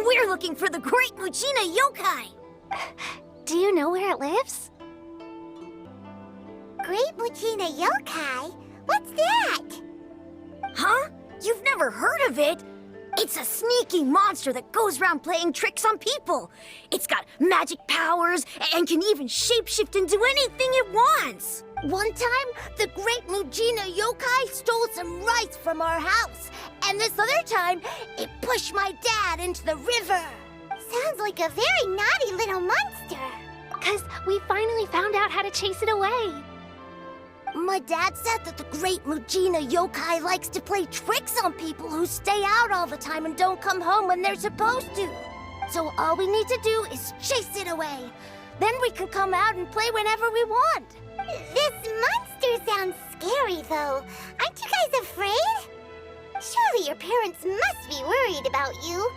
We're looking for the Great Mujina Yokai! Do you know where it lives? Great Mujina Yokai? What's that? Huh? You've never heard of it? It's a sneaky monster that goes around playing tricks on people. It's got magic powers and can even shapeshift into anything it wants. One time, the Great Mujina Yokai stole some rice from our house. And this other time, it pushed my dad into the river. Sounds like a very naughty little monster. 'Cause we finally found out how to chase it away. My dad said that the Great Mujina Yokai likes to play tricks on people who stay out all the time and don't come home when they're supposed to. So all we need to do is chase it away. Then we can come out and play whenever we want. This monster sounds scary, though. Aren't you guys afraid? Surely your parents must be worried about you.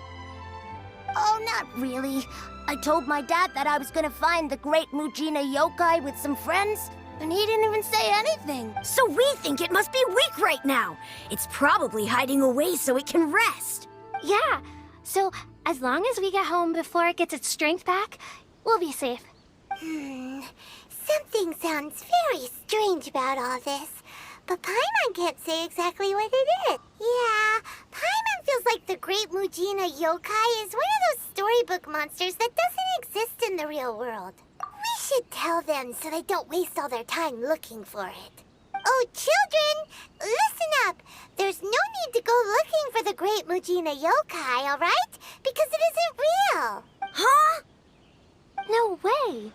Oh, not really. I told my dad that I was gonna find the Great Mujina Yokai with some friends, and he didn't even say anything. So we think it must be weak right now. It's probably hiding away so it can rest. Yeah, so as long as we get home before it gets its strength back, we'll be safe. Something sounds very strange about all this, but Paimon can't say exactly what it is. Yeah, Paimon feels like the Great Mujina Yokai is one of those storybook monsters that doesn't exist in the real world. We should tell them so they don't waste all their time looking for it. Oh, children, listen up. There's no need to go looking for the Great Mujina Yokai, all right? Because it isn't real. Huh? No way.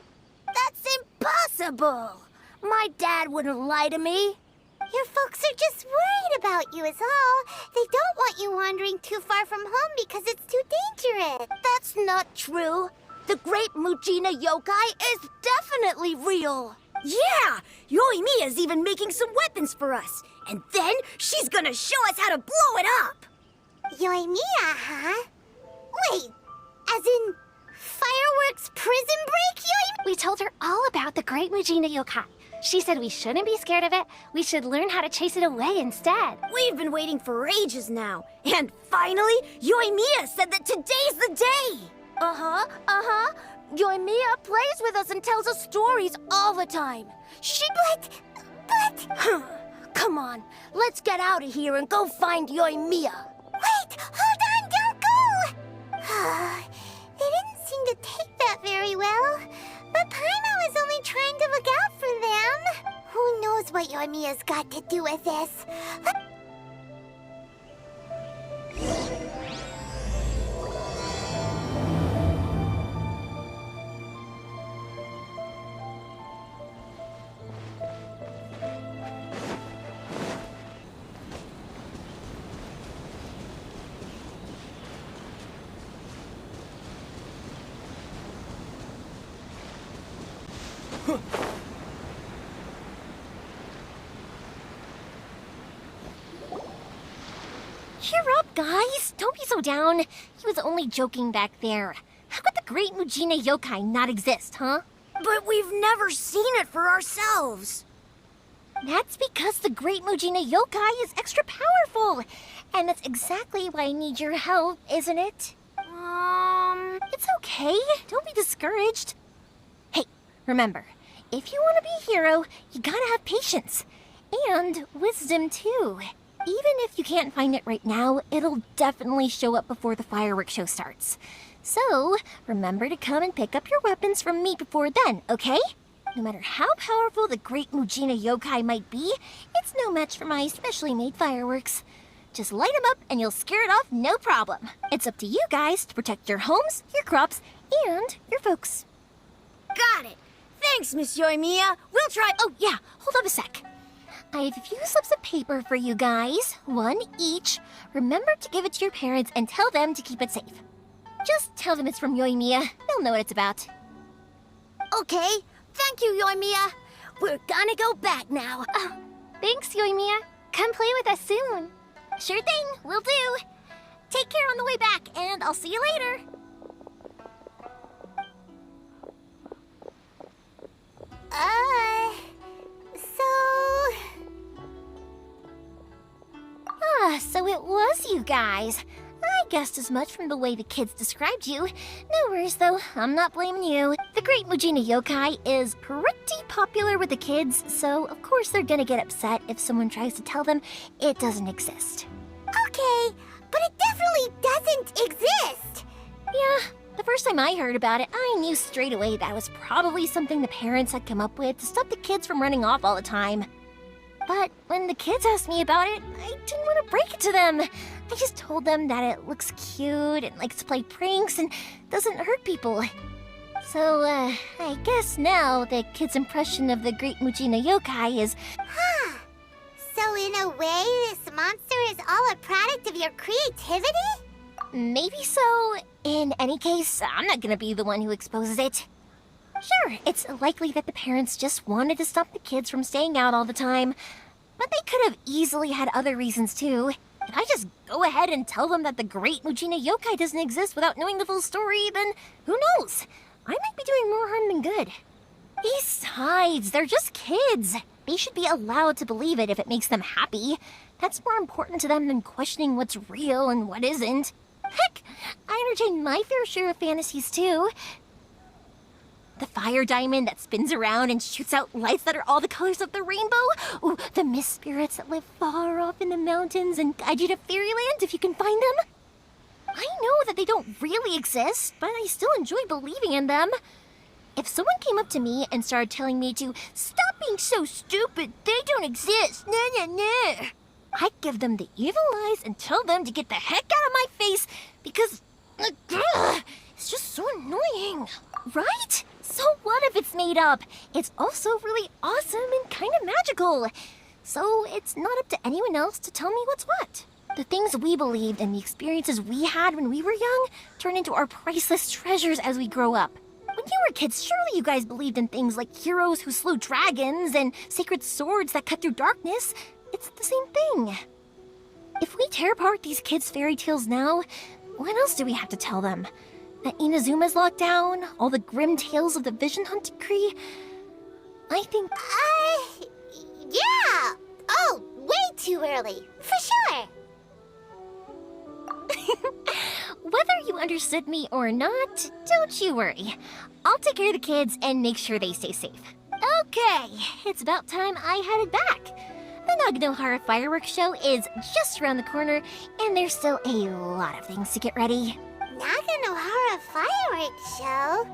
That's impossible. My dad wouldn't lie to me. Your folks are just worried about you is all. They don't want you wandering too far from home because it's too dangerous. That's not true. The Great Mujina Yokai is definitely real. Yeah! Yoimiya's even making some weapons for us. And then she's gonna show us how to blow it up! Yoimiya, huh? Wait, as in fireworks prison break, Yoimiya? We told her all about the Great Mujina Yokai. She said we shouldn't be scared of it. We should learn how to chase it away instead. We've been waiting for ages now. And finally, Yoimiya said that today's the day! Uh-huh. Yoimiya plays with us and tells us stories all the time. But... Come on, let's get out of here and go find Yoimiya. Wait, hold on, don't go! They didn't seem to take that very well. But Paimon was only trying to look out for them. Who knows what Yoimiya's got to do with this? Cheer up, guys. Don't be so down. He was only joking back there. How could the Great Mujina Yokai not exist, huh? But we've never seen it for ourselves. That's because the Great Mujina Yokai is extra powerful. And that's exactly why I need your help, isn't it? It's okay. Don't be discouraged. Hey, remember, if you want to be a hero, you gotta have patience. And wisdom, too. Even if you can't find it right now, it'll definitely show up before the fireworks show starts. So, remember to come and pick up your weapons from me before then, okay? No matter how powerful the Great Mujina Yokai might be, it's no match for my specially made fireworks. Just light them up and you'll scare it off no problem. It's up to you guys to protect your homes, your crops, and your folks. Got it. Thanks, Miss Yoimiya. We'll try... Oh, yeah, hold up a sec. I have a few slips of paper for you guys, one each. Remember to give it to your parents and tell them to keep it safe. Just tell them it's from Yoimiya. They'll know what it's about. Okay, thank you, Yoimiya. We're gonna go back now. Oh, thanks, Yoimiya. Come play with us soon. Sure thing, will do. Take care on the way back, and I'll see you later. So it was you guys. I guessed as much from the way the kids described you. No worries, though. I'm not blaming you. The Great Mujina Yokai is pretty popular with the kids, so of course they're gonna get upset if someone tries to tell them it doesn't exist. Okay, but it definitely doesn't exist. Yeah, the first time I heard about it, I knew straight away that was probably something the parents had come up with to stop the kids from running off all the time. But when the kids asked me about it, I didn't want to break it to them. I just told them that it looks cute and likes to play pranks and doesn't hurt people. So, I guess now the kids' impression of the Great Mujina Yokai is... Huh. So in a way, this monster is all a product of your creativity? Maybe so. In any case, I'm not gonna be the one who exposes it. Sure, it's likely that the parents just wanted to stop the kids from staying out all the time, but they could have easily had other reasons too. If I just go ahead and tell them that the Great Mujina Yokai doesn't exist without knowing the full story, then who knows? I might be doing more harm than good. Besides, they're just kids. They should be allowed to believe it if it makes them happy. That's more important to them than questioning what's real and what isn't. Heck, I entertain my fair share of fantasies too. The fire diamond that spins around and shoots out lights that are all the colors of the rainbow. Ooh, the mist spirits that live far off in the mountains and guide you to fairyland if you can find them. I know that they don't really exist, but I still enjoy believing in them. If someone came up to me and started telling me to stop being so stupid, they don't exist, I'd give them the evil eyes and tell them to get the heck out of my face because it's just so annoying, right? So what if it's made up? It's also really awesome and kind of magical. So it's not up to anyone else to tell me what's what. The things we believed and the experiences we had when we were young turn into our priceless treasures as we grow up. When you were kids, surely you guys believed in things like heroes who slew dragons and sacred swords that cut through darkness. It's the same thing. If we tear apart these kids' fairy tales now, what else do we have to tell them? That Inazuma's locked down? All the grim tales of the Vision Hunt decree? I think... Yeah! Oh, way too early. For sure! Whether you understood me or not, don't you worry. I'll take care of the kids and make sure they stay safe. Okay, it's about time I headed back. The Naganohara fireworks show is just around the corner, and there's still a lot of things to get ready. Naganohara fireworks show?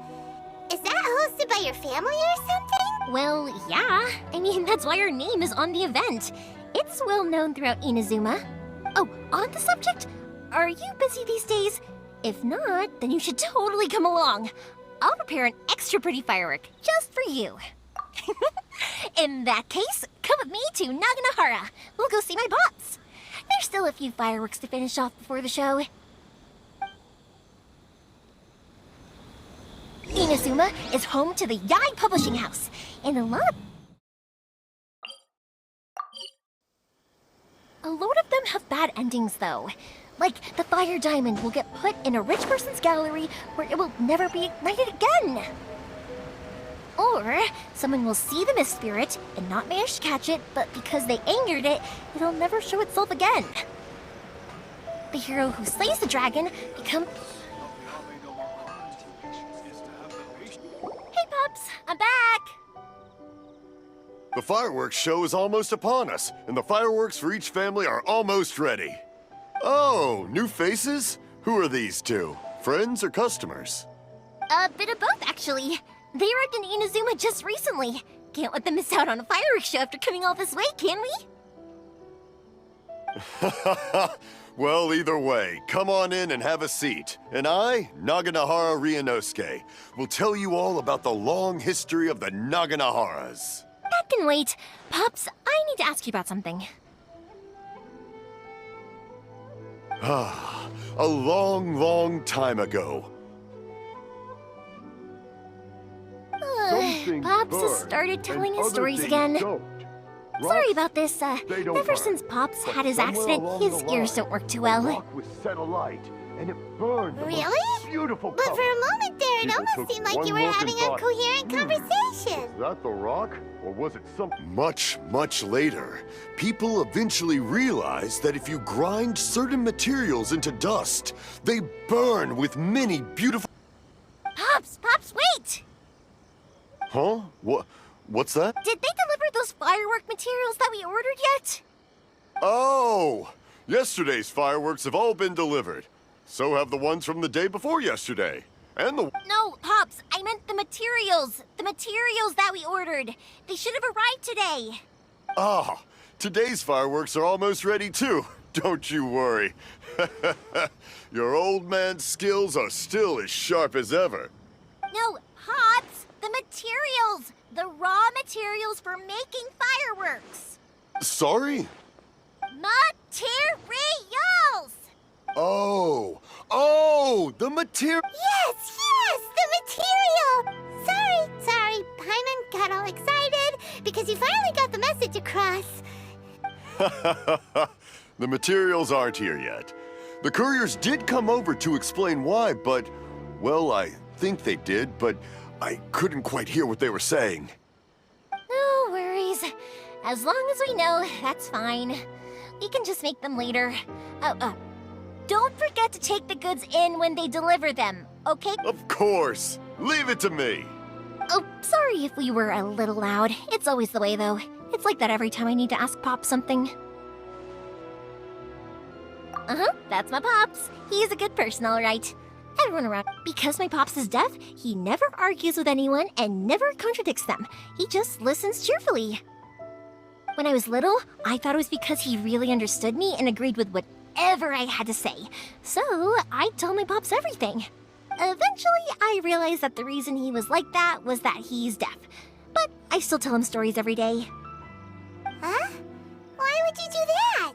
Is that hosted by your family or something? Well, yeah. I mean, that's why our name is on the event. It's well known throughout Inazuma. Oh, on the subject, are you busy these days? If not, then you should totally come along. I'll prepare an extra pretty firework just for you. In that case, come with me to Naganohara. We'll go see my boss. There's still a few fireworks to finish off before the show. Inazuma is home to the Yai Publishing House, and a lot of them have bad endings, though. Like, the fire diamond will get put in a rich person's gallery where it will never be ignited again. Or, someone will see the mist spirit and not manage to catch it, but because they angered it, it'll never show itself again. The hero who slays the dragon becomes... Hey, Pops, I'm back! The fireworks show is almost upon us, and the fireworks for each family are almost ready. Oh, new faces? Who are these two? Friends or customers? A bit of both, actually. They arrived in Inazuma just recently. Can't let them miss out on a fireworks show after coming all this way, can we? Well, either way, come on in and have a seat. And I, Naganohara Ryunosuke, will tell you all about the long history of the Naganoharas. That can wait. Pops, I need to ask you about something. A long, long time ago. Pops has started telling his stories again. Sorry about this. Ever since Pops had his accident, his ears don't work too well. Was set alight, and it burned. The Really? most beautiful But color. for a moment there, it People almost took seemed like one you were look and having a thought, coherent conversation. Is that the rock? Or was it something? Much, much later, people eventually realized that if you grind certain materials into dust, they burn with many beautiful... Pops, wait! Huh? What's that? Did they deliver those firework materials that we ordered yet? Oh! Yesterday's fireworks have all been delivered. So have the ones from the day before yesterday. And the... No, Pops, I meant the materials. The materials that we ordered. They should have arrived today. Ah, today's fireworks are almost ready too. Don't you worry. Your old man's skills are still as sharp as ever. No, Pops, the materials. The raw materials for making fireworks. Sorry? Materials! Oh, the material... Yes, the material! Sorry, Paimon got all excited because you finally got the message across. The materials aren't here yet. The couriers did come over to explain why, but... Well, I think they did, but I couldn't quite hear what they were saying. No worries. As long as we know, that's fine. We can just make them later. Don't forget to take the goods in when they deliver them, okay? Of course! Leave it to me! Oh, sorry if we were a little loud. It's always the way, though. It's like that every time I need to ask Pop something. That's my Pops. He's a good person, all right. Everyone around. Because my Pops is deaf, he never argues with anyone and never contradicts them. He just listens cheerfully. When I was little, I thought it was because he really understood me and agreed with whatever I had to say. So, I'd tell my Pops everything. Eventually, I realized that the reason he was like that was that he's deaf. But I still tell him stories every day. Huh? Why would you do that?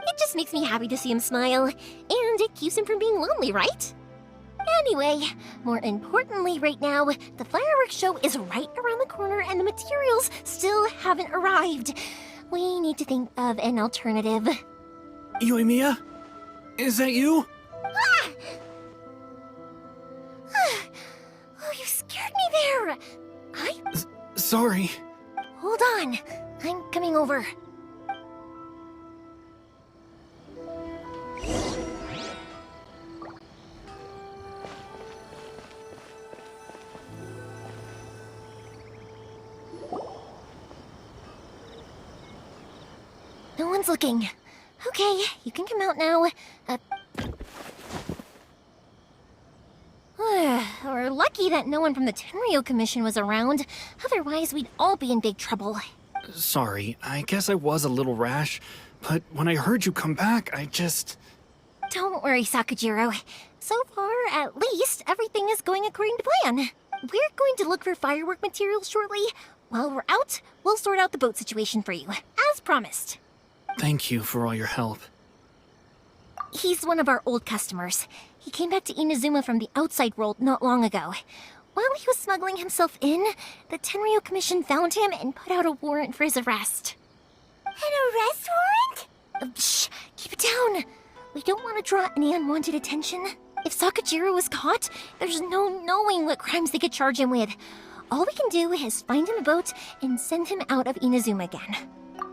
It just makes me happy to see him smile, and it keeps him from being lonely, right? Anyway, more importantly right now, the fireworks show is right around the corner and the materials still haven't arrived. We need to think of an alternative. Yoimiya? Is that you? Ah! Oh, you scared me there! Sorry. Hold on. I'm coming over. No one's looking. Okay, you can come out now. We're lucky that no one from the Tenryo Commission was around. Otherwise, we'd all be in big trouble. Sorry, I guess I was a little rash, but when I heard you come back, I just... Don't worry, Sakujiro. So far, at least, everything is going according to plan. We're going to look for firework materials shortly. While we're out, we'll sort out the boat situation for you, as promised. Thank you for all your help. He's one of our old customers. He came back to Inazuma from the outside world not long ago. While he was smuggling himself in, the Tenryo Commission found him and put out a warrant for his arrest. An arrest warrant? Shh! Keep it down! We don't want to draw any unwanted attention. If Sakujiro is caught, there's no knowing what crimes they could charge him with. All we can do is find him a boat and send him out of Inazuma again.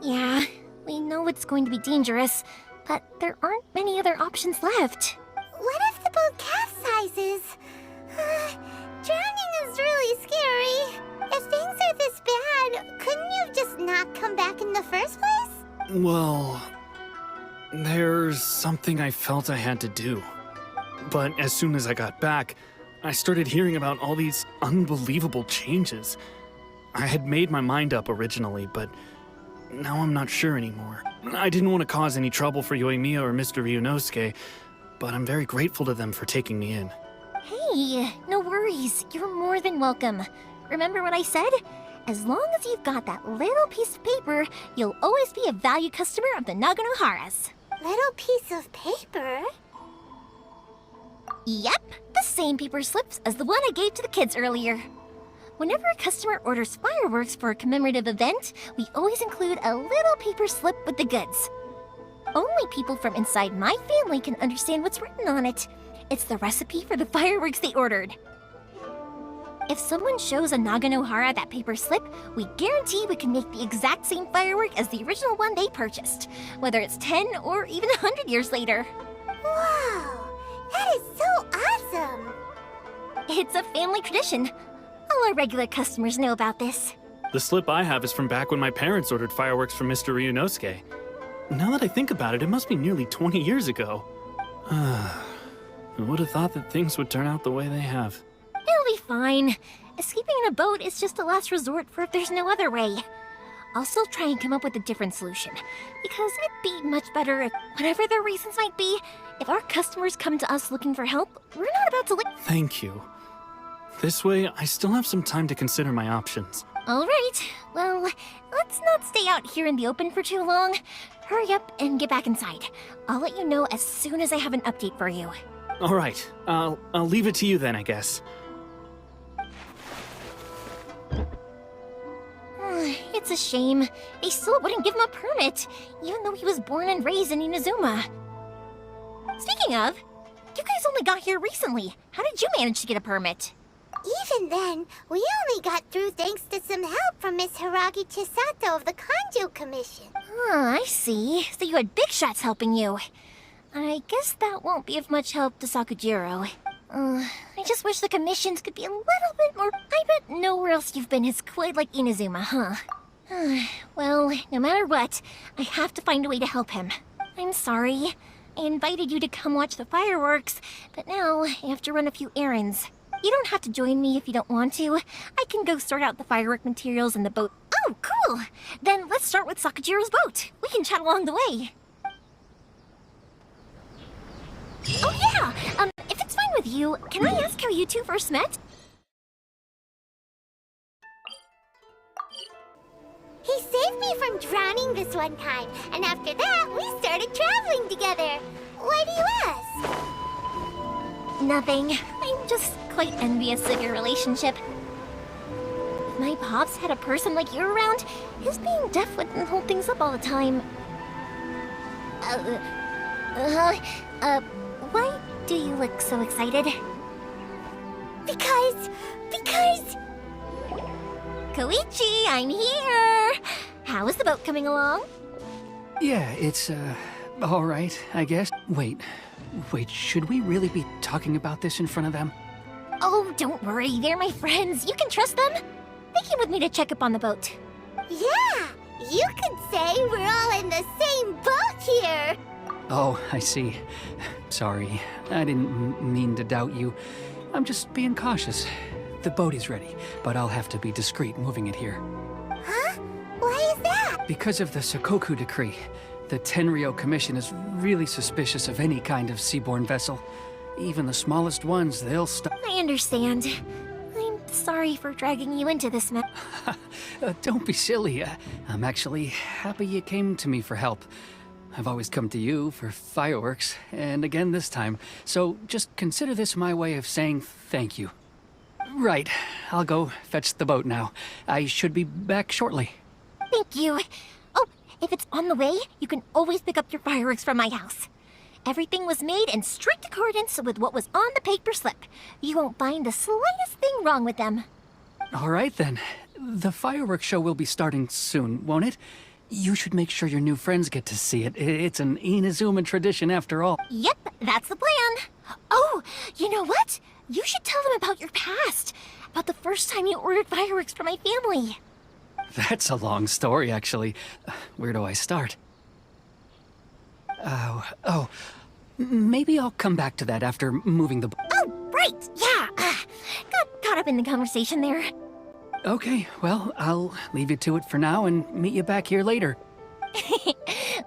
Yeah, we know it's going to be dangerous, but there aren't many other options left. What if the boat capsizes? Drowning is really scary. If things are this bad, couldn't you have just not come back in the first place? Well... there's something I felt I had to do. But as soon as I got back, I started hearing about all these unbelievable changes. I had made my mind up originally, but now I'm not sure anymore. I didn't want to cause any trouble for Yoimiya or Mr. Ryunosuke, but I'm very grateful to them for taking me in. Hey, no worries. You're more than welcome. Remember what I said? As long as you've got that little piece of paper, you'll always be a valued customer of the Naganohara's. Little piece of paper? Yep, the same paper slips as the one I gave to the kids earlier. Whenever a customer orders fireworks for a commemorative event, we always include a little paper slip with the goods. Only people from inside my family can understand what's written on it. It's the recipe for the fireworks they ordered. If someone shows a Naganohara that paper slip, we guarantee we can make the exact same firework as the original one they purchased, whether it's 10 or even 100 years later. Wow, that is so awesome! It's a family tradition. All our regular customers know about this. The slip I have is from back when my parents ordered fireworks from Mr. Ryunosuke. Now that I think about it, it must be nearly 20 years ago. Who would have thought that things would turn out the way they have? It'll be fine. Escaping in a boat is just a last resort for if there's no other way. I'll still try and come up with a different solution, because it'd be much better if, whatever their reasons might be, if our customers come to us looking for help, we're not about to Thank you. This way, I still have some time to consider my options. All right, well, let's not stay out here in the open for too long. Hurry up and get back inside. I'll let you know as soon as I have an update for you. All right, I'll leave it to you then, I guess. It's a shame. They still wouldn't give him a permit, even though he was born and raised in Inazuma. Speaking of, you guys only got here recently. How did you manage to get a permit? Even then, we only got through thanks to some help from Miss Hiragi Chisato of the Kanjo Commission. I see. So you had big shots helping you. I guess that won't be of much help to Sakujiro. I just wish the commissions could be a little bit more... I bet nowhere else you've been is quite like Inazuma, huh? Well, no matter what, I have to find a way to help him. I'm sorry. I invited you to come watch the fireworks, but now I have to run a few errands. You don't have to join me if you don't want to. I can go sort out the firework materials in the boat. Oh, cool! Then let's start with Sakujiro's boat. We can chat along the way. Oh yeah! If it's fine with you, can I ask how you two first met? He saved me from drowning this one time, and after that, we started traveling together. Why do you ask? Nothing. I'm just quite envious of your relationship. If my pops had a person like you around, his being deaf wouldn't hold things up all the time. Why do you look so excited? Because... Koichi, I'm here! How is the boat coming along? Yeah, it's, all right, I guess. Wait, should we really be talking about this in front of them? Oh, don't worry, they're my friends. You can trust them. They came with me to check up on the boat. Yeah, you could say we're all in the same boat here. Oh, I see. Sorry, I didn't mean to doubt you. I'm just being cautious. The boat is ready, but I'll have to be discreet moving it here. Huh? Why is that? Because of the Sakoku decree, the Tenryo Commission is really suspicious of any kind of seaborne vessel. Even the smallest ones, they'll stop. I understand. I'm sorry for dragging you into this mess. Don't be silly. I'm actually happy you came to me for help. I've always come to you for fireworks, and again this time. So just consider this my way of saying thank you. Right, I'll go fetch the boat now. I should be back shortly. Thank you. Oh, if it's on the way, you can always pick up your fireworks from my house. Everything was made in strict accordance with what was on the paper slip. You won't find the slightest thing wrong with them. All right then. The fireworks show will be starting soon, won't it? You should make sure your new friends get to see it. It's an Inazuma tradition after all. Yep, that's the plan. Oh, you know what? You should tell them about your past. About the first time you ordered fireworks for my family. That's a long story, actually. Where do I start? Maybe I'll come back to that after moving the... Oh, right, yeah. Got caught up in the conversation there. Okay, well, I'll leave you to it for now and meet you back here later.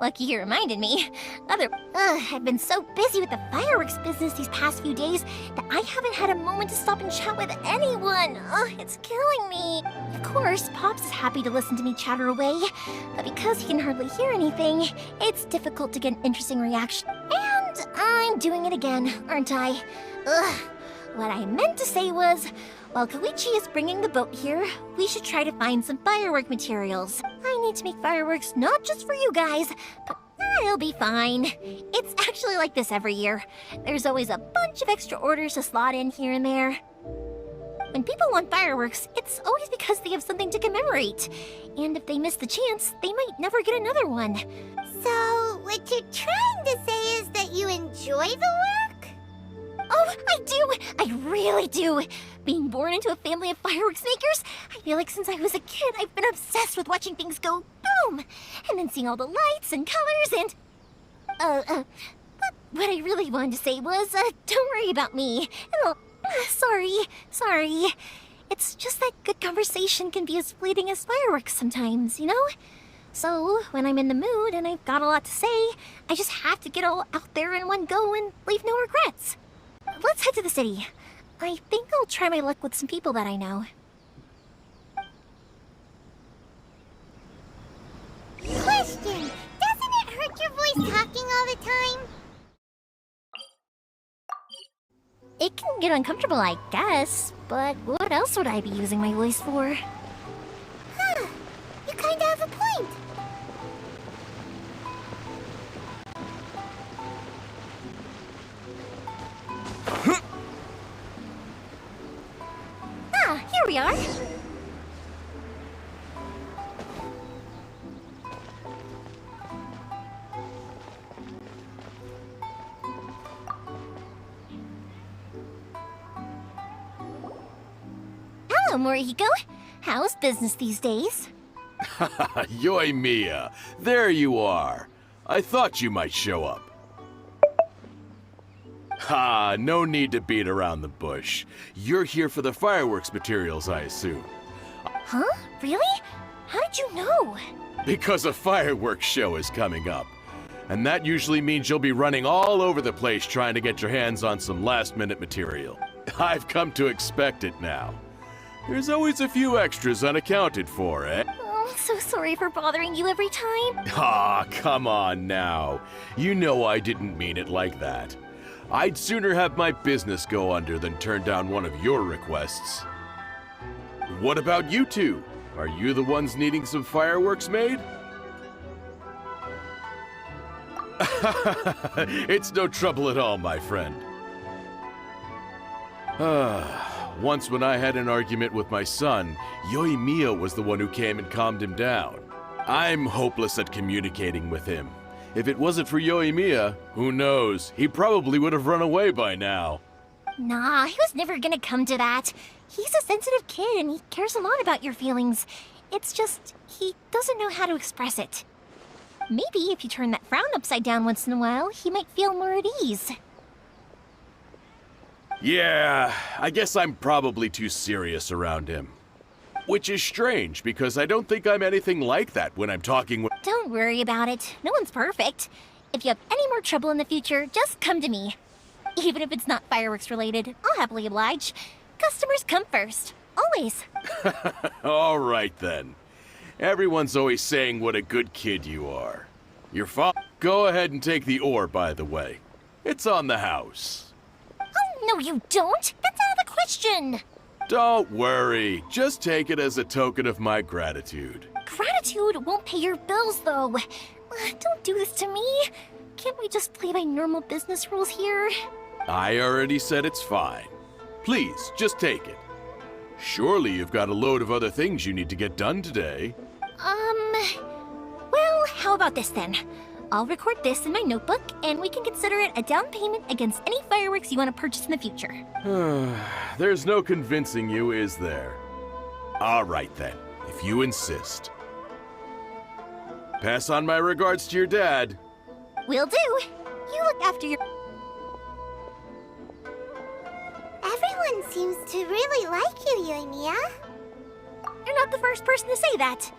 Lucky you reminded me. I've been so busy with the fireworks business these past few days that I haven't had a moment to stop and chat with anyone. It's killing me. Of course, Pops is happy to listen to me chatter away, but because he can hardly hear anything, it's difficult to get an interesting reaction. And I'm doing it again, aren't I? What I meant to say was, while Koichi is bringing the boat here, we should try to find some firework materials. I need to make fireworks not just for you guys, but I'll be fine. It's actually like this every year. There's always a bunch of extra orders to slot in here and there. When people want fireworks, it's always because they have something to commemorate. And if they miss the chance, they might never get another one. So, what you're trying to say is that you enjoy the work? Oh, I do! I really do! Being born into a family of fireworks makers, I feel like since I was a kid, I've been obsessed with watching things go boom! And then seeing all the lights and colors and... But what I really wanted to say was, don't worry about me. Sorry. It's just that good conversation can be as fleeting as fireworks sometimes, you know? So, when I'm in the mood and I've got a lot to say, I just have to get all out there in one go and leave no regrets. Let's head to the city. I think I'll try my luck with some people that I know. Question! Doesn't it hurt your voice talking all the time? It can get uncomfortable, I guess, but what else would I be using my voice for? Huh. You kinda have a point. Here we are. Hello, Morihiko. How's business these days? Yoimiya, there you are. I thought you might show up. Ha, no need to beat around the bush. You're here for the fireworks materials, I assume. Huh? Really? How did you know? Because a fireworks show is coming up. And that usually means you'll be running all over the place trying to get your hands on some last-minute material. I've come to expect it now. There's always a few extras unaccounted for, eh? Oh, I'm so sorry for bothering you every time. Ah, come on now. You know I didn't mean it like that. I'd sooner have my business go under than turn down one of your requests. What about you two? Are you the ones needing some fireworks made? It's no trouble at all, my friend. Once when I had an argument with my son, Yoimiya was the one who came and calmed him down. I'm hopeless at communicating with him. If it wasn't for Yoimiya, who knows, he probably would have run away by now. Nah, he was never gonna come to that. He's a sensitive kid and he cares a lot about your feelings. It's just, he doesn't know how to express it. Maybe if you turn that frown upside down once in a while, he might feel more at ease. Yeah, I guess I'm probably too serious around him. Which is strange, because I don't think I'm anything like that when I'm talking with... Don't worry about it. No one's perfect. If you have any more trouble in the future, just come to me. Even if it's not fireworks related, I'll happily oblige. Customers come first. Always. All right, then. Everyone's always saying what a good kid you are. Your father... Go ahead and take the ore, by the way. It's on the house. Oh, no you don't! That's out of the question! Don't worry. Just take it as a token of my gratitude. Gratitude won't pay your bills, though. Don't do this to me. Can't we just play by normal business rules here? I already said it's fine. Please, just take it. Surely you've got a load of other things you need to get done today. Well, how about this then? I'll record this in my notebook, and we can consider it a down payment against any fireworks you want to purchase in the future. There's no convincing you, is there? All right then, if you insist. Pass on my regards to your dad. Will do. You look after your... Everyone seems to really like you, Yoimiya. You're not the first person to say that.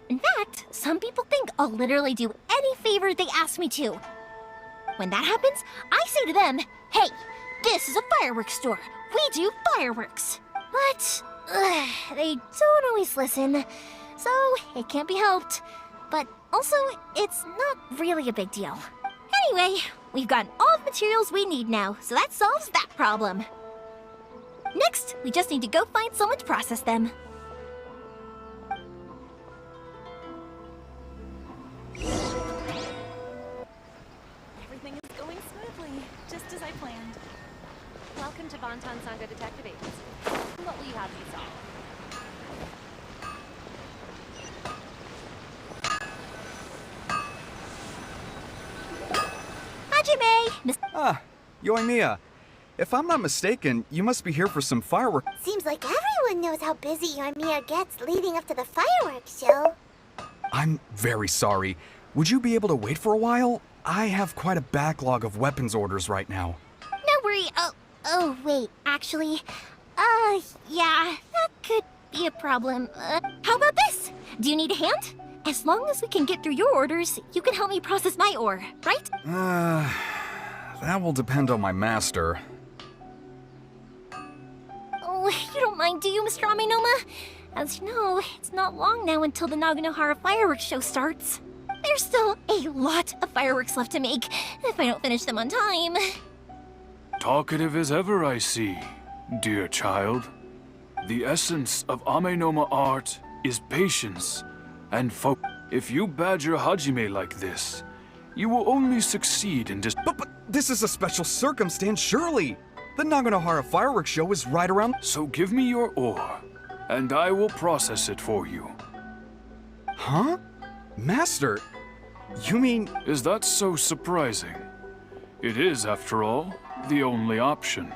In fact, some people think I'll literally do any favor they ask me to. When that happens, I say to them, hey, this is a fireworks store. We do fireworks. But they don't always listen, so it can't be helped. But also, it's not really a big deal. Anyway, we've gotten all the materials we need now, so that solves that problem. Next, we just need to go find someone to process them. to Bantan Sangha Detective Agency. What will you have me solve? Hajime! Miss Ah, Yoimiya. If I'm not mistaken, you must be here for some fireworks. Seems like everyone knows how busy Yoimiya gets leading up to the fireworks show. I'm very sorry. Would you be able to wait for a while? I have quite a backlog of weapons orders right now. No worry. Oh, wait. Actually, yeah, that could be a problem. How about this? Do you need a hand? As long as we can get through your orders, you can help me process my ore, right? That will depend on my master. Oh, you don't mind, do you, Mr. Amenoma? As you know, it's not long now until the Naganohara fireworks show starts. There's still a lot of fireworks left to make if I don't finish them on time. Talkative as ever, I see, dear child. The essence of Amenoma art is patience and focus. If you badger Hajime like this, you will only succeed in But this is a special circumstance, surely. The Naganohara fireworks show is right around. So give me your ore, and I will process it for you. Huh? Master, you mean... Is that so surprising? It is, after all, the only option.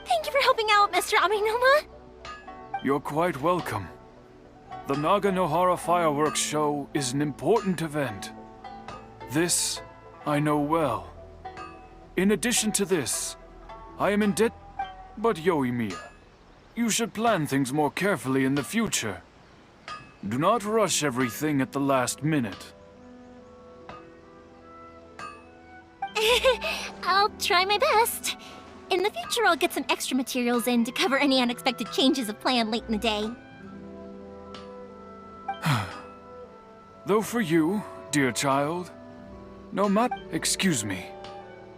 Thank you for helping out, Mr. Amenoma. You're quite welcome. The Naganohara fireworks show is an important event. This I know well. In addition to this, I am in debt. But Yoimiya, you should plan things more carefully in the future. Do not rush everything at the last minute. I'll try my best. In the future, I'll get some extra materials in to cover any unexpected changes of plan late in the day. Though for you, dear child, no matter... Excuse me.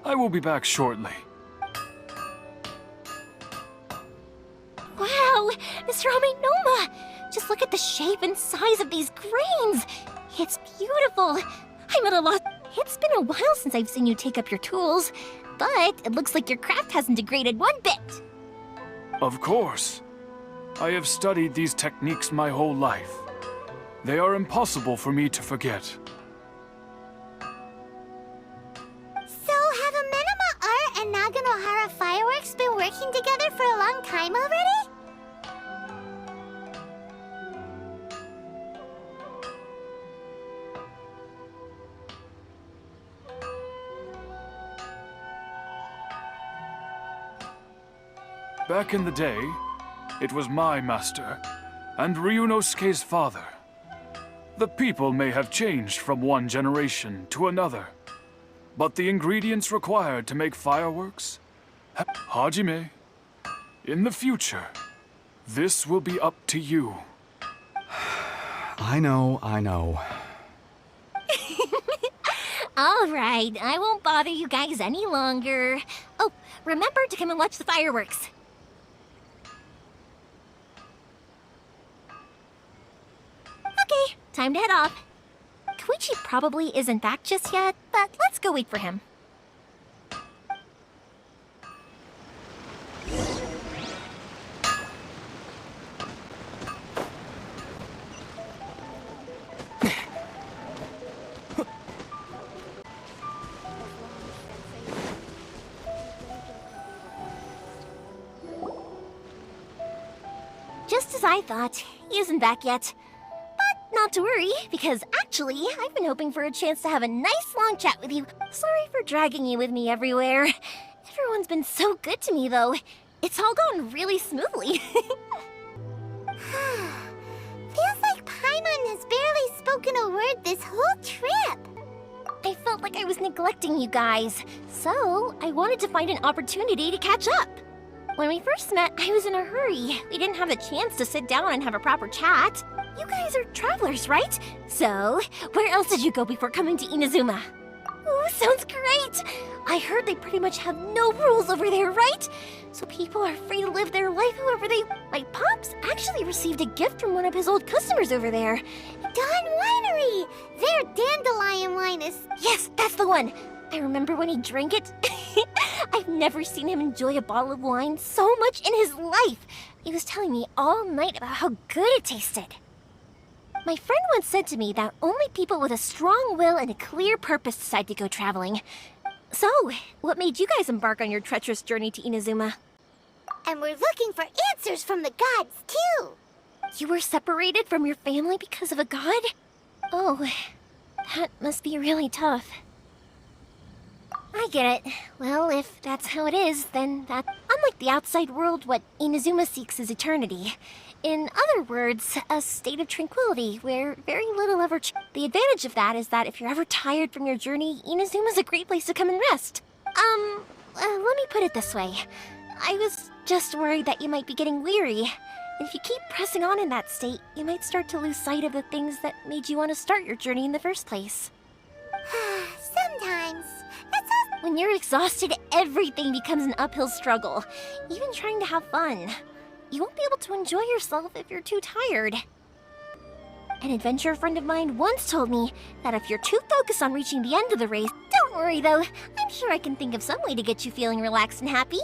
I will be back shortly. Wow, Mr. Amenoma! Just look at the shape and size of these grains! It's beautiful! I'm at a loss. It's been a while since I've seen you take up your tools, but it looks like your craft hasn't degraded one bit. Of course. I have studied these techniques my whole life. They are impossible for me to forget. So have Amenoma Art and Naganohara Fireworks been working together for a long time already? Back in the day, it was my master, and Ryunosuke's father. The people may have changed from one generation to another, but the ingredients required to make fireworks... Hajime, in the future, this will be up to you. I know. All right, I won't bother you guys any longer. Oh, remember to come and watch the fireworks. Okay, time to head off. Koichi probably isn't back just yet, but let's go wait for him. Just as I thought, he isn't back yet. But not to worry, because actually, I've been hoping for a chance to have a nice long chat with you. Sorry for dragging you with me everywhere. Everyone's been so good to me, though. It's all gone really smoothly. Feels like Paimon has barely spoken a word this whole trip. I felt like I was neglecting you guys, so I wanted to find an opportunity to catch up. When we first met, I was in a hurry. We didn't have a chance to sit down and have a proper chat. You guys are travelers, right? So, where else did you go before coming to Inazuma? Ooh, sounds great! I heard they pretty much have no rules over there, right? So people are free to live their life however they... My pops actually received a gift from one of his old customers over there. Dawn Winery! Their dandelion wine is... Yes, that's the one! I remember when he drank it. I've never seen him enjoy a bottle of wine so much in his life. He was telling me all night about how good it tasted. My friend once said to me that only people with a strong will and a clear purpose decide to go traveling. So, what made you guys embark on your treacherous journey to Inazuma? And we're looking for answers from the gods, too. You were separated from your family because of a god? Oh, that must be really tough. I get it. Well, if that's how it is, then that... Unlike the outside world, what Inazuma seeks is eternity. In other words, a state of tranquility where very little ever The advantage of that is that if you're ever tired from your journey, Inazuma's a great place to come and rest. Let me put it this way. I was just worried that you might be getting weary. If you keep pressing on in that state, you might start to lose sight of the things that made you want to start your journey in the first place. Sometimes. That's all. When you're exhausted, everything becomes an uphill struggle, even trying to have fun. You won't be able to enjoy yourself if you're too tired. An adventurer friend of mine once told me that if you're too focused on reaching the end of the race, don't worry though, I'm sure I can think of some way to get you feeling relaxed and happy.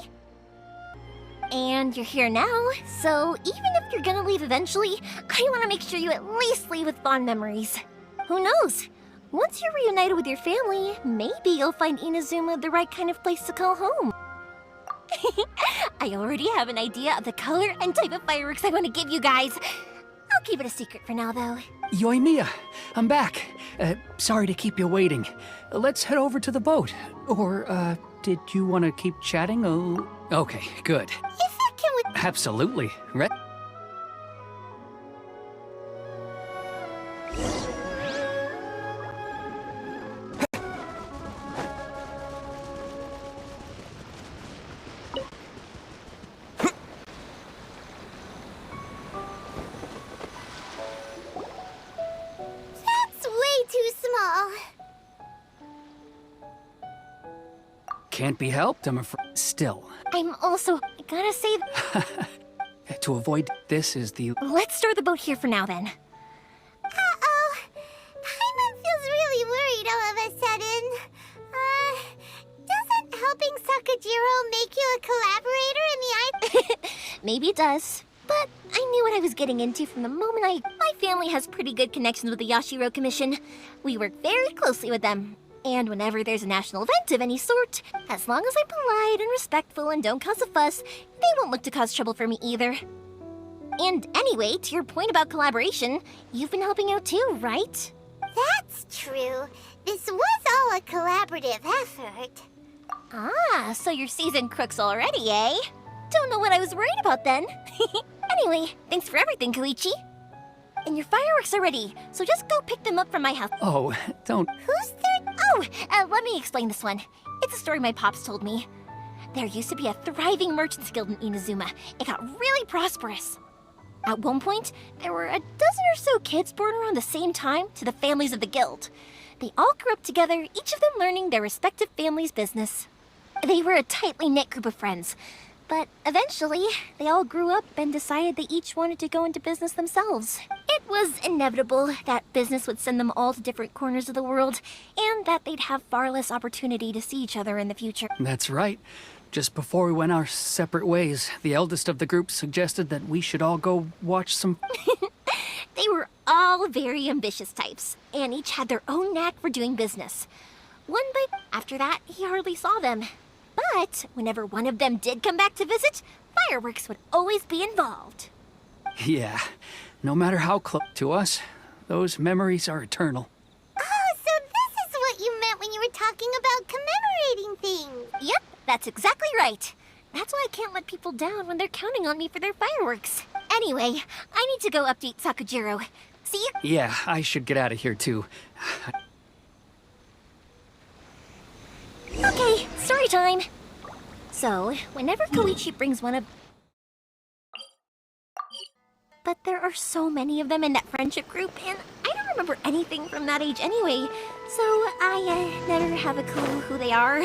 And you're here now, so even if you're gonna leave eventually, I want to make sure you at least leave with fond memories. Who knows? Once you're reunited with your family, maybe you'll find Inazuma the right kind of place to call home. I already have an idea of the color and type of fireworks I want to give you guys. I'll keep it a secret for now, though. Yoimiya, I'm back. Sorry to keep you waiting. Let's head over to the boat. Or, did you want to keep chatting? Oh, okay, good. Can we... Absolutely. That's way too small. Can't be helped, I'm afraid. Still. I'm also... I gotta say... To avoid this is the... Let's store the boat here for now, then. Uh-oh. Paimon feels really worried all of a sudden. Doesn't helping Sakajiro make you a collaborator in the Maybe it does. But I knew what I was getting into from the moment My family has pretty good connections with the Yashiro Commission. We work very closely with them. And whenever there's a national event of any sort, as long as I'm polite and respectful and don't cause a fuss, they won't look to cause trouble for me either. And anyway, to your point about collaboration, you've been helping out too, right? That's true. This was all a collaborative effort. Ah, so you're seasoned crooks already, eh? Don't know what I was worried about then. Anyway, thanks for everything, Koichi. And your fireworks are ready, so just go pick them up from my house. Oh, don't... Who's there? Oh, let me explain this one. It's a story my pops told me. There used to be a thriving merchants guild in Inazuma. It got really prosperous. At one point, there were a dozen or so kids born around the same time to the families of the guild. They all grew up together, each of them learning their respective family's business. They were a tightly knit group of friends. But eventually, they all grew up and decided they each wanted to go into business themselves. It was inevitable that business would send them all to different corners of the world, and that they'd have far less opportunity to see each other in the future. That's right. Just before we went our separate ways, the eldest of the group suggested that we should all go watch some... They were all very ambitious types, and each had their own knack for doing business. One by after that, he hardly saw them. But whenever one of them did come back to visit, fireworks would always be involved. Yeah, no matter how close to us, those memories are eternal. Oh, so this is what you meant when you were talking about commemorating things. Yep, that's exactly right. That's why I can't let people down when they're counting on me for their fireworks. Anyway, I need to go update Sakajiro. See you. Yeah, I should get out of here too. Okay, story time. So, whenever Koichi brings one of... But there are so many of them in that friendship group, and I don't remember anything from that age anyway, so I never have a clue who they are.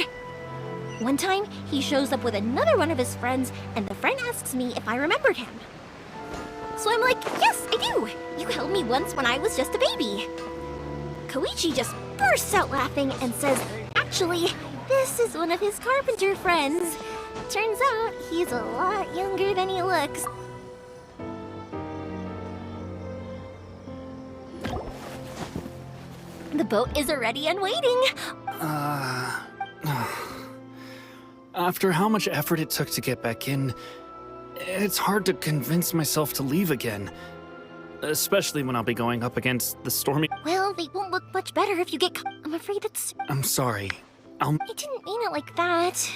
One time, he shows up with another one of his friends, and the friend asks me if I remembered him. So I'm like, yes, I do! You held me once when I was just a baby. Koichi just bursts out laughing and says, Actually, this is one of his carpenter friends. Turns out he's a lot younger than he looks. The boat is already and waiting. After how much effort it took to get back in, it's hard to convince myself to leave again. Especially when I'll be going up against the stormy... Well, they won't look much better if you get caught. I'm afraid it's... I'm sorry. I didn't mean it like that.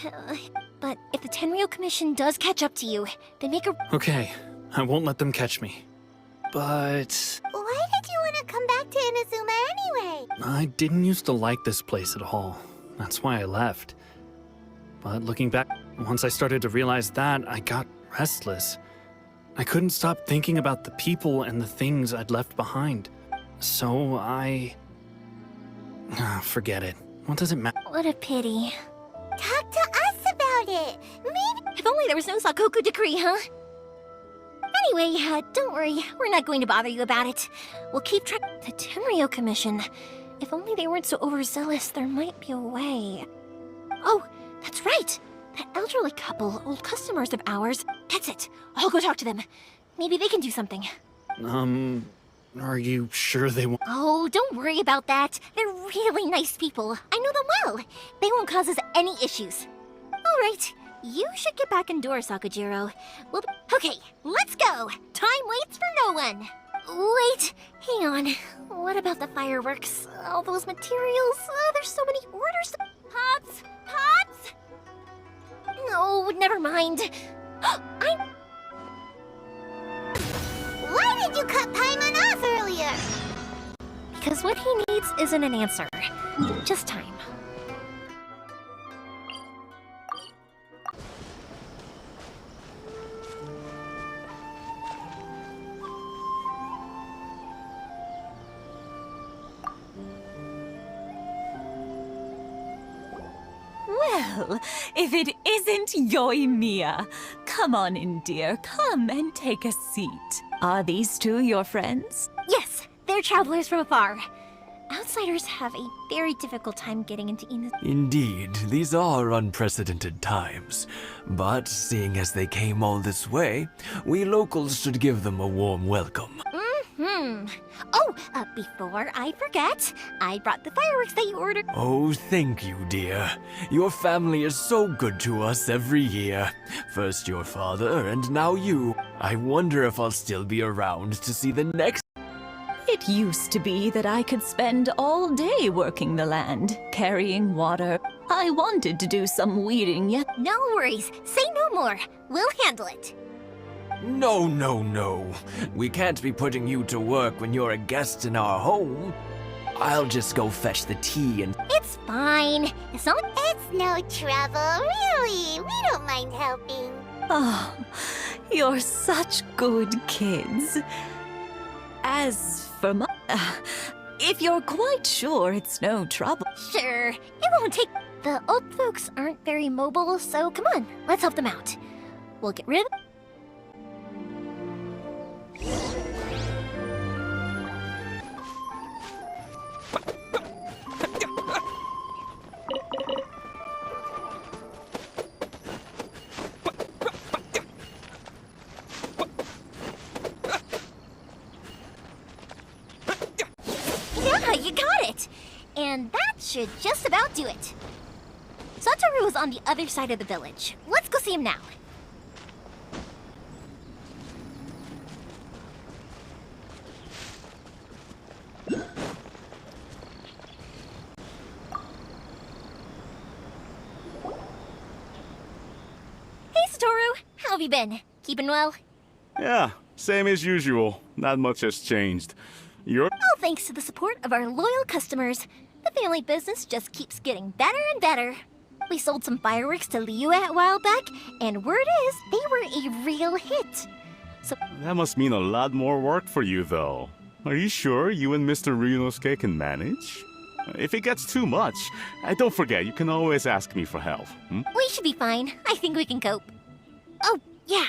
But if the Tenryo Commission does catch up to you, they make a... Okay, I won't let them catch me. But... Why did you want to come back to Inazuma anyway? I didn't used to like this place at all. That's why I left. But looking back, once I started to realize that, I got restless. I couldn't stop thinking about the people and the things I'd left behind. So I... forget it. What does it matter? What a pity. Talk to us about it. Maybe... If only there was no Sakoku decree, huh? Anyway, don't worry. We're not going to bother you about it. We'll keep track of the Tenryo Commission. If only they weren't so overzealous, there might be a way. Oh, that's right. That elderly couple, old customers of ours. That's it. I'll go talk to them. Maybe they can do something. Are you sure they won't? Oh, don't worry about that. They're really nice people. I know them well. They won't cause us any issues. All right. You should get back indoors, Sakujiro. Okay, let's go. Time waits for no one. Wait, hang on. What about the fireworks? All those materials? There's so many orders. Pops! Pops! No, never mind. Why did you cut Paimon off earlier? Because what he needs isn't an answer. Just time. Well, if it isn't Yoimiya. Come on in, dear. Come and take a seat. Are these two your friends? Yes, they're travelers from afar. Outsiders have a very difficult time getting into Inazuma. Indeed, these are unprecedented times. But seeing as they came all this way, we locals should give them a warm welcome. Oh, before I forget, I brought the fireworks that you ordered. Oh, thank you, dear. Your family is so good to us every year. First your father, and now you. I wonder if I'll still be around to see the next. It used to be that I could spend all day working the land, carrying water. I wanted to do some weeding, yet No worries. Say no more. We'll handle it. No, no, no. We can't be putting you to work when you're a guest in our home. I'll just go fetch the tea and... It's fine. It's not... It's no trouble, really. We don't mind helping. Oh, you're such good kids. As for my... if you're quite sure it's no trouble... Sure. It won't take... The old folks aren't very mobile, so come on. Let's help them out. We'll get rid of... Yeah, you got it! And that should just about do it. Satoru is on the other side of the village. Let's go see him now. Hey, Satoru! How have you been? Keeping well? Yeah, same as usual. Not much has changed. You're... All thanks to the support of our loyal customers. The family business just keeps getting better and better. We sold some fireworks to Liu a while back, and word is they were a real hit. So That must mean a lot more work for you, though. Are you sure you and Mr. Ryunosuke can manage? If it gets too much, don't forget, you can always ask me for help. we should be fine. I think we can cope. Oh, yeah.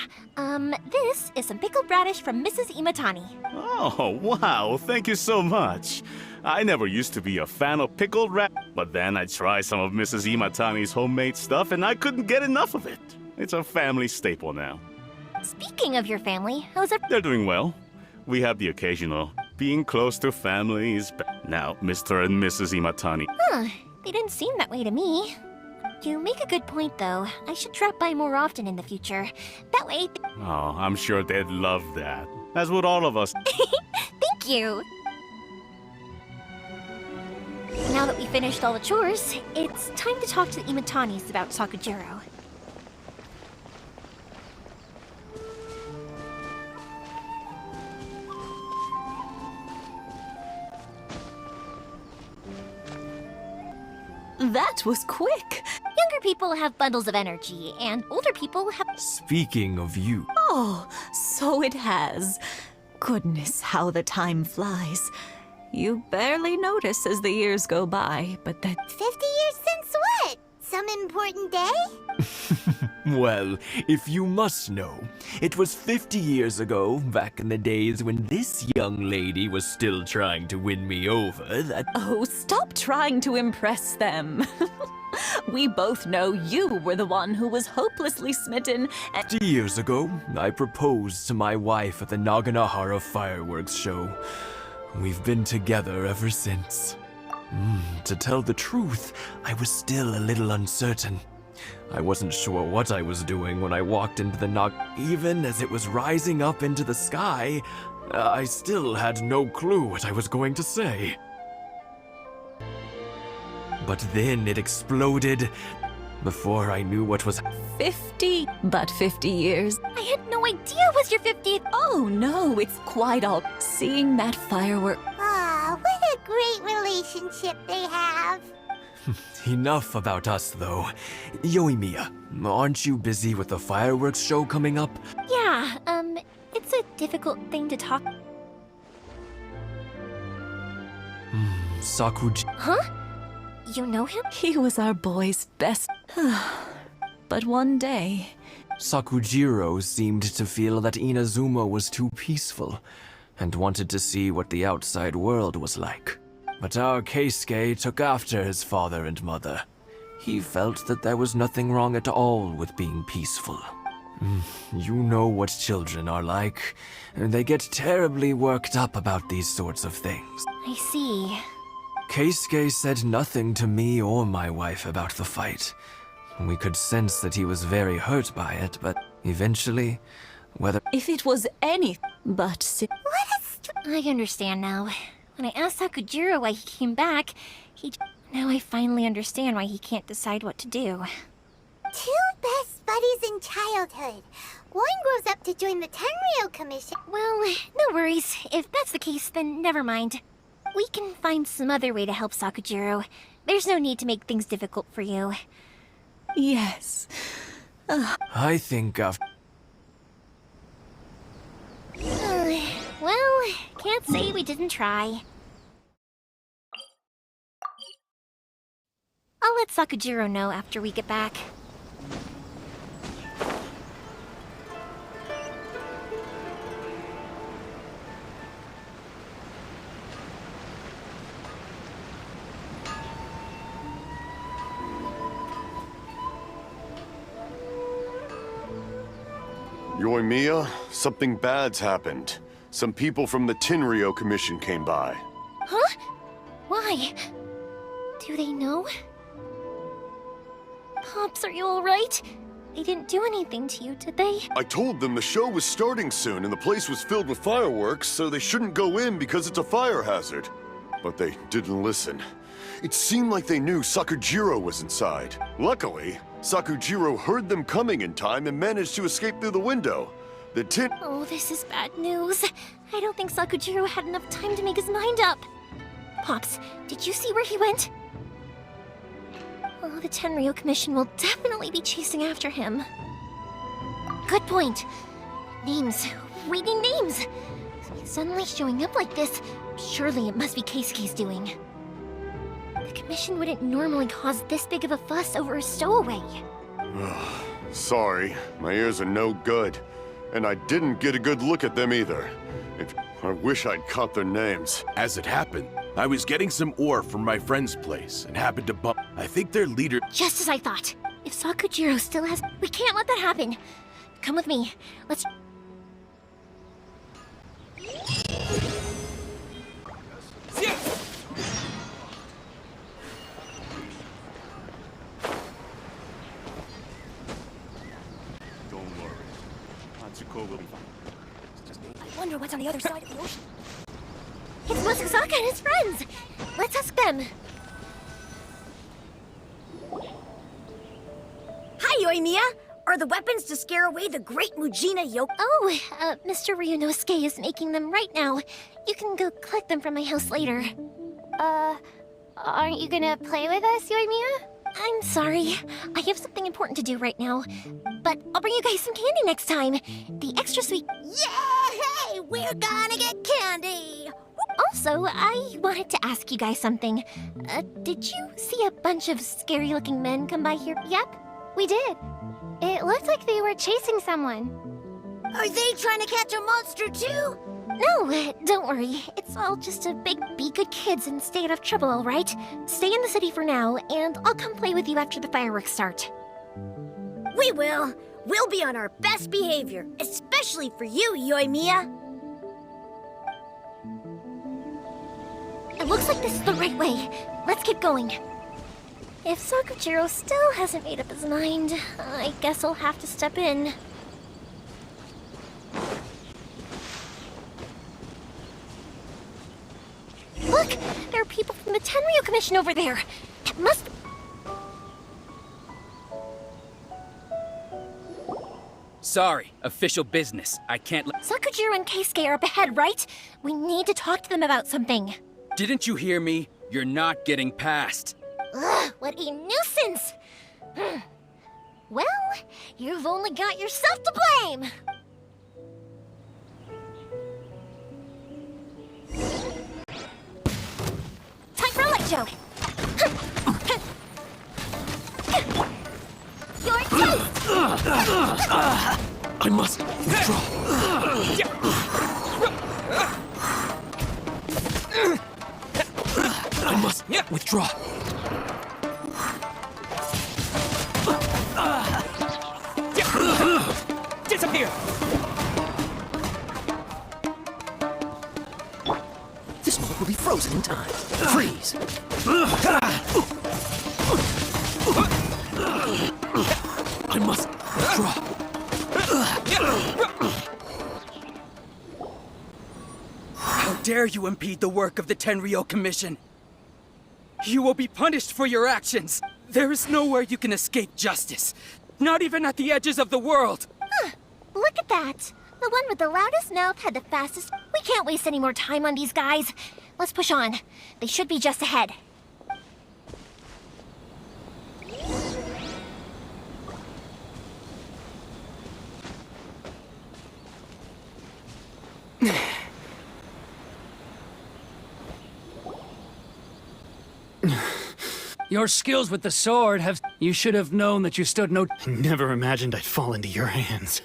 This is some pickled radish from Mrs. Imatani. Oh, wow, thank you so much. I never used to be a fan of pickled rat, but then I tried some of Mrs. Imatani's homemade stuff and I couldn't get enough of it. It's a family staple now. Speaking of your family, how's it? They're doing well. We have the occasional. Being close to family is now Mr. and Mrs. Imatani. Huh, they didn't seem that way to me. You make a good point, though. I should drop by more often in the future. That way... Oh, I'm sure they'd love that. As would all of us. Thank you! Now that we finished all the chores, it's time to talk to the Imatanis about Sakujiro. That was quick. Younger people have bundles of energy, and older people have... Speaking of you, Oh, so it has. Goodness, how the time flies. You barely notice as the years go by, but that 50 years since what? Some important day? well, if you must know, it was 50 years ago, back in the days when this young lady was still trying to win me over, that... Oh, stop trying to impress them. We both know you were the one who was hopelessly smitten and... 50 years ago, I proposed to my wife at the Naganahara fireworks show. We've been together ever since. To tell the truth, I was still a little uncertain. I wasn't sure what I was doing when I walked into the Even as it was rising up into the sky, I still had no clue what I was going to say. But then it exploded before I knew what was... 50, but 50 years. I had no idea it was your 50th... Oh no, it's quite all... Seeing that firework... Ah, what a great relationship they have. Enough about us, though. Yoimiya, aren't you busy with the fireworks show coming up? Yeah, it's a difficult thing to talk... Sakuji... Huh? You know him? He was our boy's best... But one day... Sakujiro seemed to feel that Inazuma was too peaceful, and wanted to see what the outside world was like. But our Keisuke took after his father and mother. He felt that there was nothing wrong at all with being peaceful. You know what children are like. They get terribly worked up about these sorts of things. I see. Keisuke said nothing to me or my wife about the fight. We could sense that he was very hurt by it, but eventually, whether... If it was any but... I understand now. When I asked Sakujiro why he came back, Now I finally understand why he can't decide what to do. Two best buddies in childhood. One grows up to join the Tenryou Commission. Well, no worries. If that's the case, then never mind. We can find some other way to help Sakujiro. There's no need to make things difficult for you. Yes. I think of... Well, can't say we didn't try. I'll let Sakujiro know after we get back. Yoimiya, something bad's happened. Some people from the Tenryou Commission came by. Huh? Why? Do they know? Pops, are you alright? They didn't do anything to you, did they? I told them the show was starting soon and the place was filled with fireworks, so they shouldn't go in because it's a fire hazard. But they didn't listen. It seemed like they knew Sakujiro was inside. Luckily, Sakujiro heard them coming in time and managed to escape through the window. Oh, this is bad news. I don't think Sakujiro had enough time to make his mind up. Pops, did you see where he went? Oh, the Tenryou Commission will definitely be chasing after him. Good point. Names. Reading names. Suddenly showing up like this, surely it must be Keisuke's doing. The Commission wouldn't normally cause this big of a fuss over a stowaway. Sorry, my ears are no good. And I didn't get a good look at them either. I wish I'd caught their names. As it happened, I was getting some ore from my friend's place and happened to bump. I think their leader. Just as I thought. If Sakujiro still has... We can't let that happen. Come with me. Let's... Don't worry. Atsuko will be fine. I wonder what's on the other side of the ocean. It's Masazaka and his friends! Let's ask them. Hi, Yoimiya! Are the weapons to scare away the great Mujina Yokai? Oh, Mr. Ryunosuke is making them right now. You can go collect them from my house later. Aren't you gonna play with us, Yoimiya? I'm sorry. I have something important to do right now. But I'll bring you guys some candy next time. The extra sweet... Yay! We're gonna get candy! Also, I wanted to ask you guys something. Did you see a bunch of scary-looking men come by here? Yep, we did. It looked like they were chasing someone. Are they trying to catch a monster too? No, don't worry. It's all just a big be good kids and stay out of trouble, all right? Stay in the city for now, and I'll come play with you after the fireworks start. We will. We'll be on our best behavior, especially for you, Yoimiya. It looks like this is the right way. Let's keep going. If Sakujiro still hasn't made up his mind, I guess I'll have to step in. Look! There are people from the Tenryo Commission over there! It must... Sorry, official business. I can't let... Sakujiro and Keisuke are up ahead, right? We need to talk to them about something. Didn't you hear me? You're not getting past. Ugh, what a nuisance! Well, you've only got yourself to blame! Time for a light joke! You're toast! I must withdraw. I must withdraw. Disappear! This moment will be frozen in time. Freeze. I must withdraw. How dare you impede the work of the Tenryo Commission? You will be punished for your actions. There is nowhere you can escape justice. Not even at the edges of the world. Look at that! The one with the loudest mouth had the fastest... We can't waste any more time on these guys. Let's push on. They should be just ahead. Your skills with the sword have... You should have known that you stood no... I never imagined I'd fall into your hands.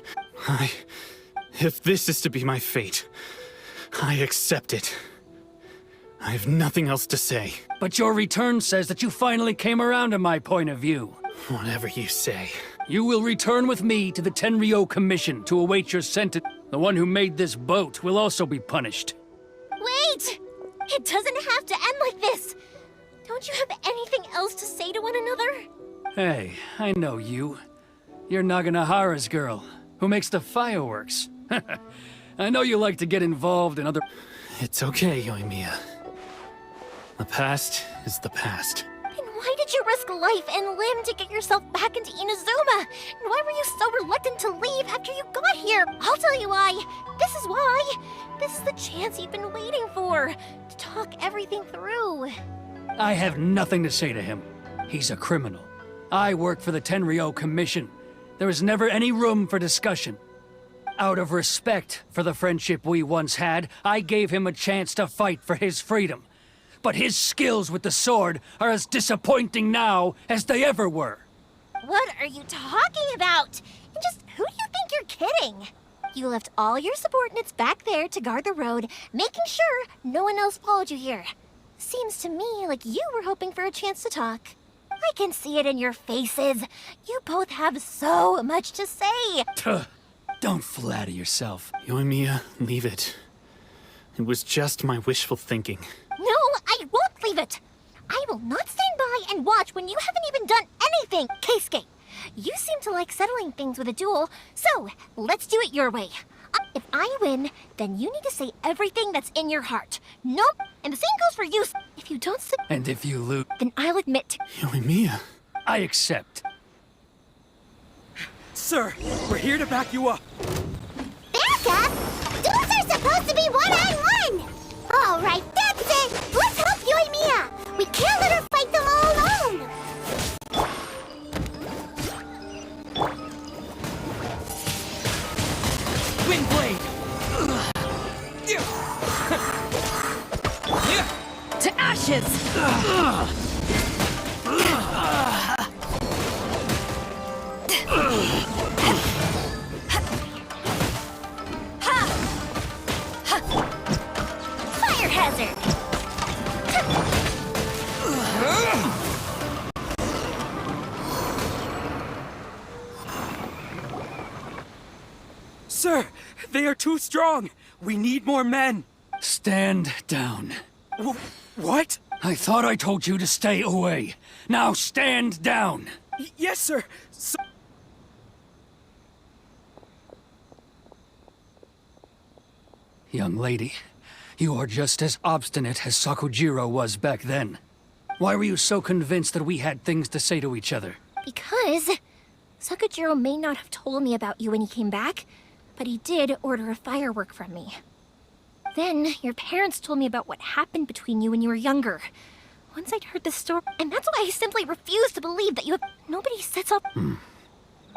If this is to be my fate, I accept it. I have nothing else to say. But your return says that you finally came around to my point of view. Whatever you say. You will return with me to the Tenryo Commission to await your sentence. The one who made this boat will also be punished. Wait! It doesn't have to end like this! Don't you have anything else to say to one another? Hey, I know you. You're Naganahara's girl, who makes the fireworks. I know you like to get involved in other... It's okay, Yoimiya. The past is the past. Then why did you risk life and limb to get yourself back into Inazuma? And why were you so reluctant to leave after you got here? I'll tell you why. This is why. This is the chance you've been waiting for. To talk everything through. I have nothing to say to him. He's a criminal. I work for the Tenryo Commission. There is never any room for discussion. Out of respect for the friendship we once had, I gave him a chance to fight for his freedom. But his skills with the sword are as disappointing now as they ever were. What are you talking about? And just who do you think you're kidding? You left all your subordinates back there to guard the road, making sure no one else followed you here. Seems to me like you were hoping for a chance to talk. I can see it in your faces. You both have so much to say. Tuh. Don't flatter yourself. Yoimiya, leave it. It was just my wishful thinking. No, I won't leave it. I will not stand by and watch when you haven't even done anything. Keisuke, you seem to like settling things with a duel, so let's do it your way. If I win, then you need to say everything that's in your heart. Nope, and the same goes for you. If you don't say... And if you lose... Then I'll admit... Yoimiya. I accept. Sir, we're here to back you up. Back up? Duels are supposed to be one-on-one! All right, that's it! Let's help Yoimiya! We can't let her fight them all alone! Wind blade! To ashes! Fire hazard! Sir, they are too strong. We need more men. Stand down. What? I thought I told you to stay away. Now stand down. Yes, sir. Young lady, you are just as obstinate as Sakujiro was back then. Why were you so convinced that we had things to say to each other? Because Sakujiro may not have told me about you when he came back, but he did order a firework from me. Then, your parents told me about what happened between you when you were younger. Once I'd heard the story, and that's why I simply refused to believe that you have... Nobody sets up...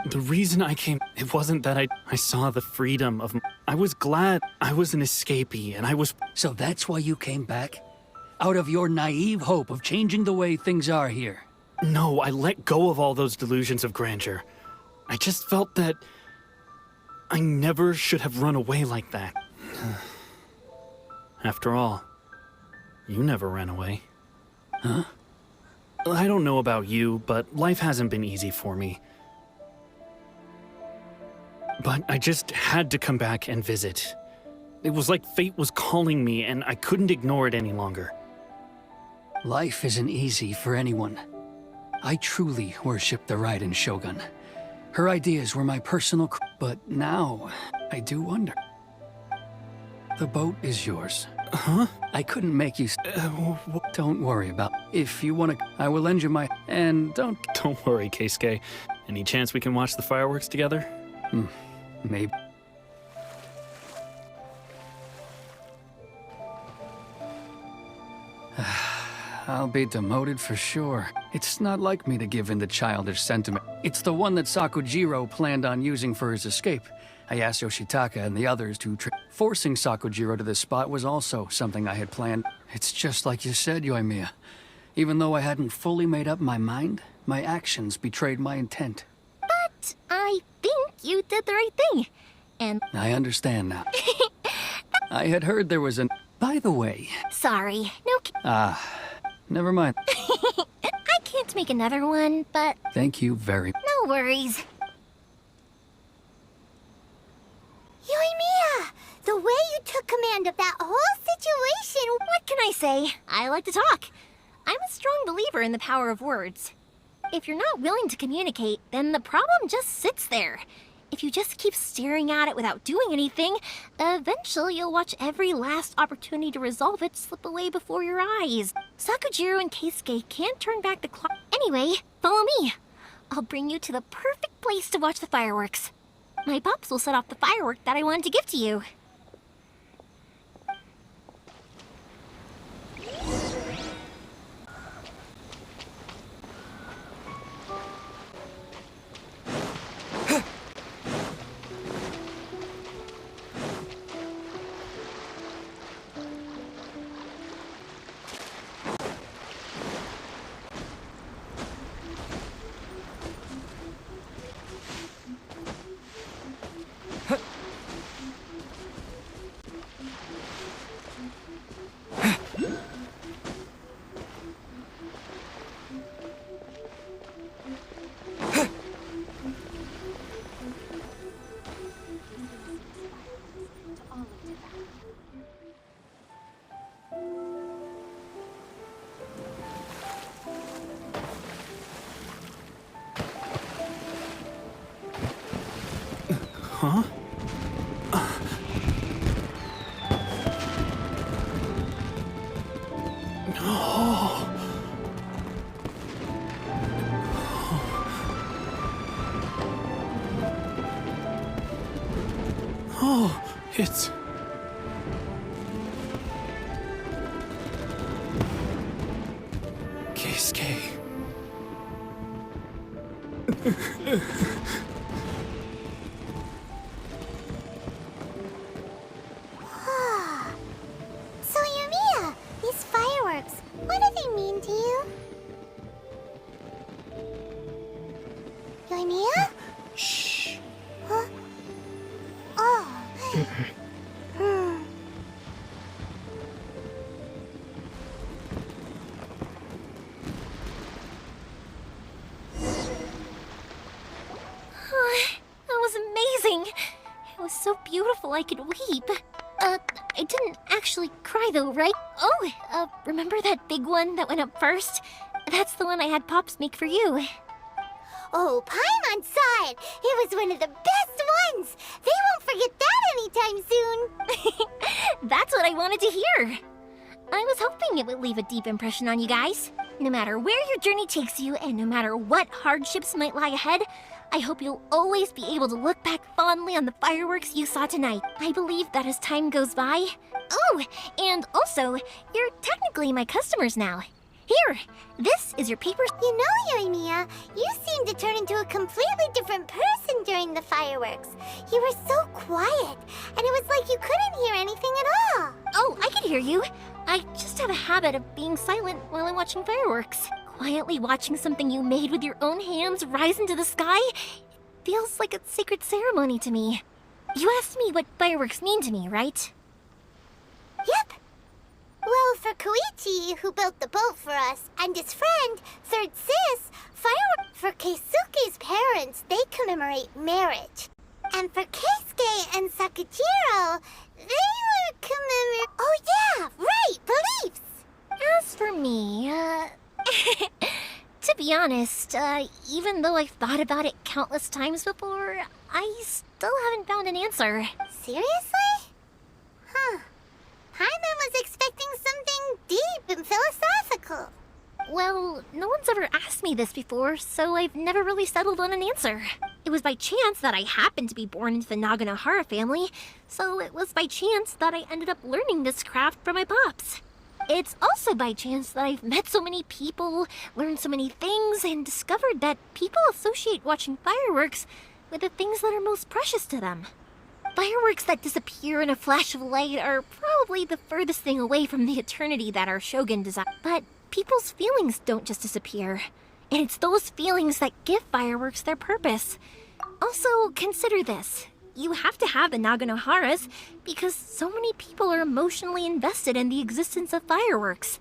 The reason I came, it wasn't that I saw the freedom of... I was glad I was an escapee, and I was... So that's why you came back? Out of your naive hope of changing the way things are here? No, I let go of all those delusions of grandeur. I just felt that... I never should have run away like that. After all, you never ran away. Huh? I don't know about you, but life hasn't been easy for me. But I just had to come back and visit. It was like fate was calling me, and I couldn't ignore it any longer. Life isn't easy for anyone. I truly worship the Raiden Shogun. Her ideas were my personal but now, I do wonder. The boat is yours. Huh? I couldn't make you... Don't worry about... If you want to... I will lend you my... And don't... Don't worry, Keisuke. Any chance we can watch the fireworks together? Maybe. I'll be demoted for sure. It's not like me to give in to childish sentiment. It's the one that Sakujiro planned on using for his escape. I asked Yoshitaka and the others to forcing Sakujiro to this spot was also something I had planned. It's just like you said, Yoimiya. Even though I hadn't fully made up my mind, my actions betrayed my intent. But I think you did the right thing. And... I understand now. I had heard there was an... By the way... Sorry, no... Never mind. I can't make another one, but... Thank you very... No worries. Yoimiya, the way you took command of that whole situation... What can I say? I like to talk. I'm a strong believer in the power of words. If you're not willing to communicate, then the problem just sits there. If you just keep staring at it without doing anything, eventually you'll watch every last opportunity to resolve it slip away before your eyes. Sakujiro and Keisuke can't turn back the clock. Anyway, follow me. I'll bring you to the perfect place to watch the fireworks. My pops will set off the firework that I wanted to give to you. Huh? Oh. Oh, it's... Keisuke. So, Yumiya, these fireworks, what do they mean to you? Yumiya? Shh. Huh? Oh. That was amazing. It was so beautiful I could weep. I didn't actually cry though, right? Oh, remember that big one that went up first? That's the one I had Pops make for you. Oh, Paimon saw it. It was one of the best ones. They won't forget that anytime soon. That's what I wanted to hear. I was hoping it would leave a deep impression on you guys. No matter where your journey takes you, and no matter what hardships might lie ahead, I hope you'll always be able to look back fondly on the fireworks you saw tonight. I believe that as time goes by... Oh, and also, you're technically my customers now. Here, this is your paper... You know, Yumiya, you seemed to turn into a completely different person during the fireworks. You were so quiet, and it was like you couldn't hear anything at all. Oh, I can hear you. I just have a habit of being silent while I'm watching fireworks. Quietly watching something you made with your own hands rise into the sky feels like a sacred ceremony to me. You asked me what fireworks mean to me, right? Yep. Well, for Koichi, who built the boat for us, and his friend, Third Sis, fireworks for Keisuke's parents, they commemorate marriage. And for Keisuke and Sakujiro, they were Oh yeah, right, beliefs! As for me, to be honest, even though I've thought about it countless times before, I still haven't found an answer. Seriously? Huh. Paimon was expecting something deep and philosophical. Well, no one's ever asked me this before, so I've never really settled on an answer. It was by chance that I happened to be born into the Naganohara family, so it was by chance that I ended up learning this craft from my pops. It's also by chance that I've met so many people, learned so many things, and discovered that people associate watching fireworks with the things that are most precious to them. Fireworks that disappear in a flash of light are probably the furthest thing away from the eternity that our shogun desires. But people's feelings don't just disappear, and it's those feelings that give fireworks their purpose. Also, consider this. You have to have the Naganoharas because so many people are emotionally invested in the existence of fireworks.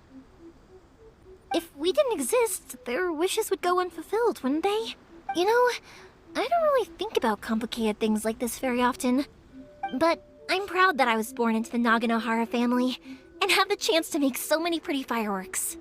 If we didn't exist, their wishes would go unfulfilled, wouldn't they? You know, I don't really think about complicated things like this very often. But I'm proud that I was born into the Naganohara family and have the chance to make so many pretty fireworks.